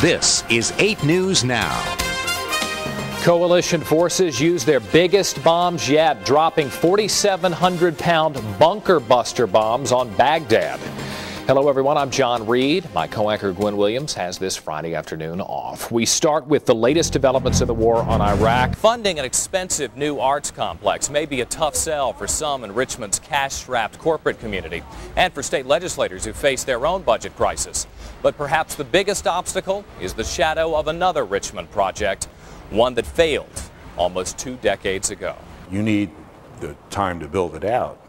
This is 8 News Now. Coalition forces used their biggest bombs yet, dropping 4,700-pound bunker buster bombs on Baghdad. Hello, everyone. I'm John Reed. My co-anchor Gwen Williams has this Friday afternoon off. We start with the latest developments in the war on Iraq. Funding an expensive new arts complex may be a tough sell for some in Richmond's cash-strapped corporate community and for state legislators who face their own budget crisis. But perhaps the biggest obstacle is the shadow of another Richmond project, one that failed almost 2 decades ago. You need the time to build it out.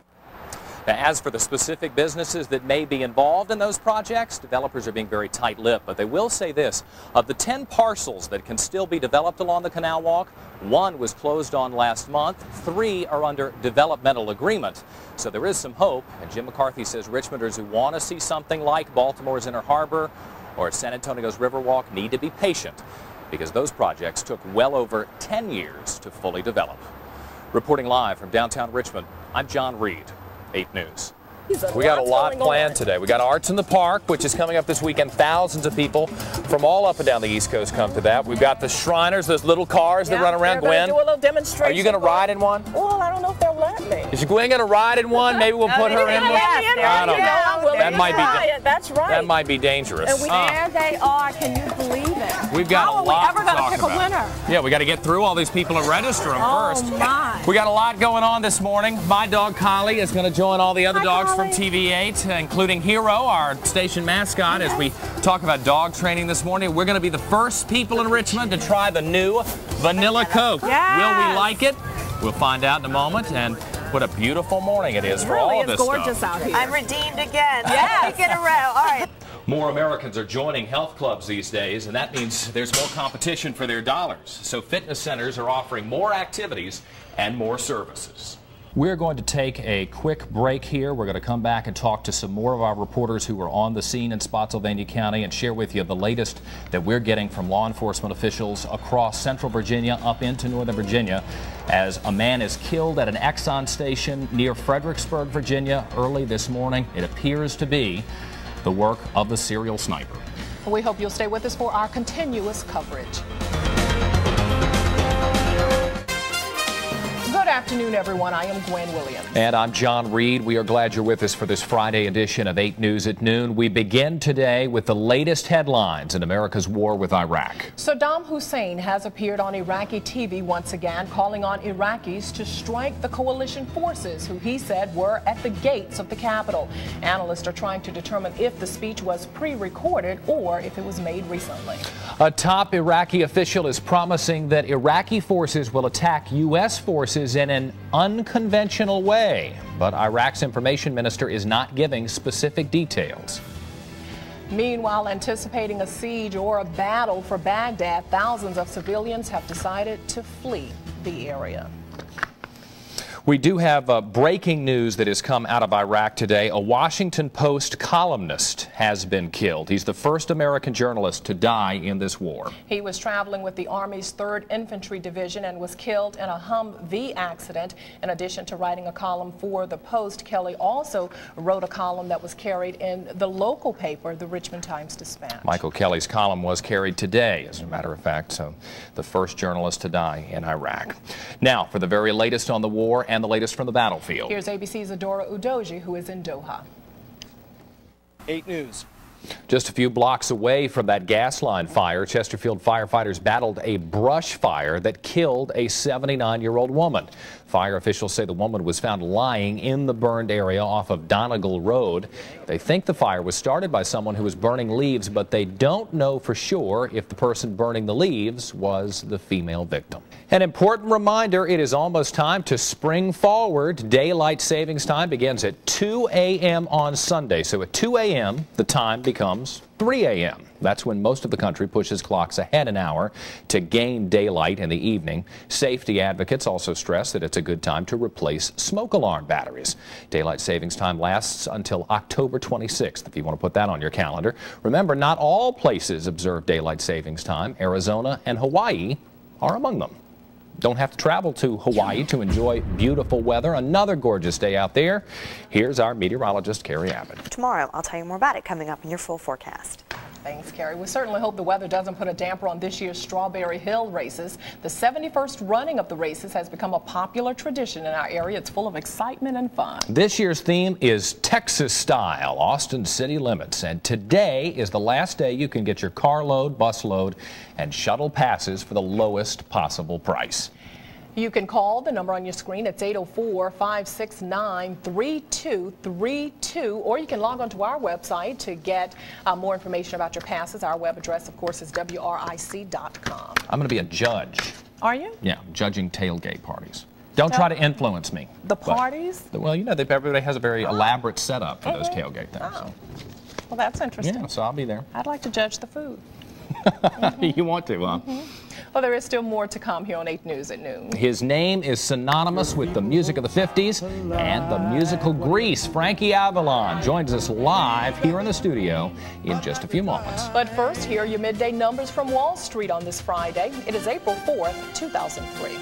Now, as for the specific businesses that may be involved in those projects, developers are being very tight-lipped, but they will say this: of the 10 parcels that can still be developed along the Canal Walk, 1 was closed on last month, 3 are under developmental agreement. So there is some hope, and Jim McCarthy says Richmonders who want to see something like Baltimore's Inner Harbor or San Antonio's Riverwalk need to be patient, because those projects took well over 10 years to fully develop. Reporting live from downtown Richmond, I'm John Reed. 8 News. We got a lot planned today. We got Arts in the Park, which is coming up this weekend. Thousands of people from all up and down the East Coast come to that. We've got the Shriners, those little cars that run around. Gwen, do a little demonstration. Are you going to ride in one? Well, I don't know if they'll let me. Is Gwen going to ride in one? Maybe we'll put her in one. I don't know. That might be. That's right. That might be dangerous. And there they are. Can you believe it? We've got a lot to talk about. How are we ever going to pick a winner? Yeah, we got to get through all these people and register them first. Oh my! We got a lot going on this morning. My dog Kylie is going to join all the other dogs from TV8, including Hero, our station mascot, as we talk about dog training this morning. We're going to be the first people in Richmond to try the new Vanilla Coke. Yes. Will we like it? We'll find out in a moment. And what a beautiful morning it is for all of this stuff. It's gorgeous out here. I'm redeemed again. Yeah, get a row. All right. More Americans are joining health clubs these days, and that means there's more competition for their dollars. So fitness centers are offering more activities and more services. We're going to take a quick break here. We're going to come back and talk to some more of our reporters who are on the scene in Spotsylvania County and share with you the latest that we're getting from law enforcement officials across central Virginia up into northern Virginia as a man is killed at an Exxon station near Fredericksburg, Virginia early this morning. It appears to be the work of the serial sniper. We hope you'll stay with us for our continuous coverage. Good afternoon, everyone. I am Gwen Williams. And I'm John Reed. We are glad you're with us for this Friday edition of 8 News at Noon. We begin today with the latest headlines in America's war with Iraq. Saddam Hussein has appeared on Iraqi TV once again, calling on Iraqis to strike the coalition forces, who he said were at the gates of the capital. Analysts are trying to determine if the speech was pre-recorded or if it was made recently. A top Iraqi official is promising that Iraqi forces will attack U.S. forces in an unconventional way, but Iraq's information minister is not giving specific details. Meanwhile, anticipating a siege or a battle for Baghdad, thousands of civilians have decided to flee the area. We do have breaking news that has come out of Iraq today. A Washington Post columnist has been killed. He's the first American journalist to die in this war. He was traveling with the Army's 3rd Infantry Division and was killed in a Humvee accident. In addition to writing a column for the Post, Kelly also wrote a column that was carried in the local paper, the Richmond Times-Dispatch. Michael Kelly's column was carried today, as a matter of fact, so the first journalist to die in Iraq. Now, for the very latest on the war and the latest from the battlefield. Here's ABC's Adora Udoji, who is in Doha. 8 News. Just a few blocks away from that gas line fire, Chesterfield firefighters battled a brush fire that killed a 79-year-old woman. Fire officials say the woman was found lying in the burned area off of Donegal Road. They think the fire was started by someone who was burning leaves, but they don't know for sure if the person burning the leaves was the female victim. An important reminder, it is almost time to spring forward. Daylight savings time begins at 2 a.m. on Sunday. So at 2 a.m., the time becomes 3 a.m. That's when most of the country pushes clocks ahead an hour to gain daylight in the evening. Safety advocates also stress that it's a good time to replace smoke alarm batteries. Daylight savings time lasts until October 26th, if you want to put that on your calendar. Remember, not all places observe daylight savings time. Arizona and Hawaii are among them. Don't have to travel to Hawaii to enjoy beautiful weather. Another gorgeous day out there. Here's our meteorologist, Carrie Abbott. Tomorrow, I'll tell you more about it coming up in your full forecast. Thanks, Carrie. We certainly hope the weather doesn't put a damper on this year's Strawberry Hill races. The 71st running of the races has become a popular tradition in our area. It's full of excitement and fun. This year's theme is Texas Style, Austin City Limits. And today is the last day you can get your carload, busload, and shuttle passes for the lowest possible price. You can call the number on your screen. It's 804-569-3232, or you can log on to our website to get more information about your passes. Our web address, of course, is WRIC.com. I'm going to be a judge. Are you? Yeah, judging tailgate parties. Don't try to influence me. The parties? Well, you know, everybody has a very elaborate setup for those tailgate things. Oh. Well, that's interesting. Yeah, so I'll be there. I'd like to judge the food. You want to, huh? Well, there is still more to come here on 8 News at noon. His name is synonymous with the music of the 50s and the musical Grease. Frankie Avalon joins us live here in the studio in just a few moments. But first, here are your midday numbers from Wall Street on this Friday. It is April 4th, 2003.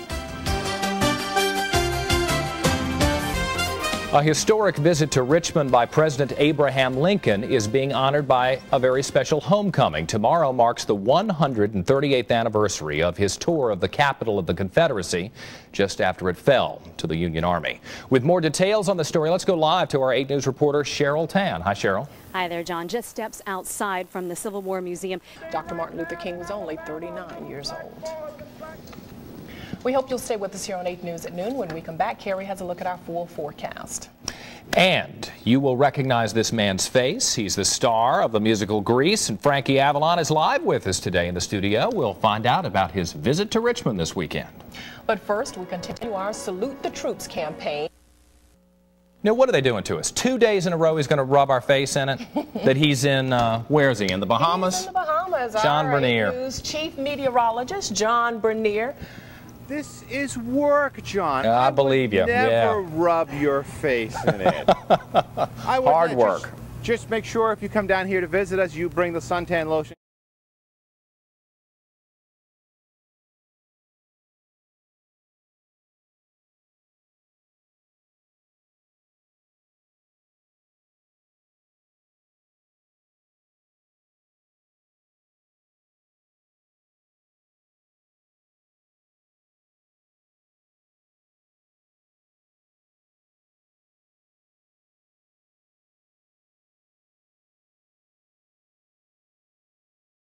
A historic visit to Richmond by President Abraham Lincoln is being honored by a very special homecoming. Tomorrow marks the 138th anniversary of his tour of the capital of the Confederacy just after it fell to the Union Army. With more details on the story, let's go live to our 8 News reporter Cheryl Tan. Hi, Cheryl. Hi there, John. Just steps outside from the Civil War Museum. Dr. Martin Luther King was only 39 years old. We hope you'll stay with us here on 8 News at noon. When we come back, Carrie has a look at our full forecast. And you will recognize this man's face. He's the star of the musical Grease, and Frankie Avalon is live with us today in the studio. We'll find out about his visit to Richmond this weekend. But first, we continue our Salute the Troops campaign. Now, what are they doing to us? 2 days in a row he's going to rub our face in it? That he's in, where is he, in the Bahamas? He's in the Bahamas. John Our Bernier. 8 News chief meteorologist, John Bernier. This is work, John. I believe you. Never rub your face in it. Hard work. Just make sure if you come down here to visit us, you bring the suntan lotion.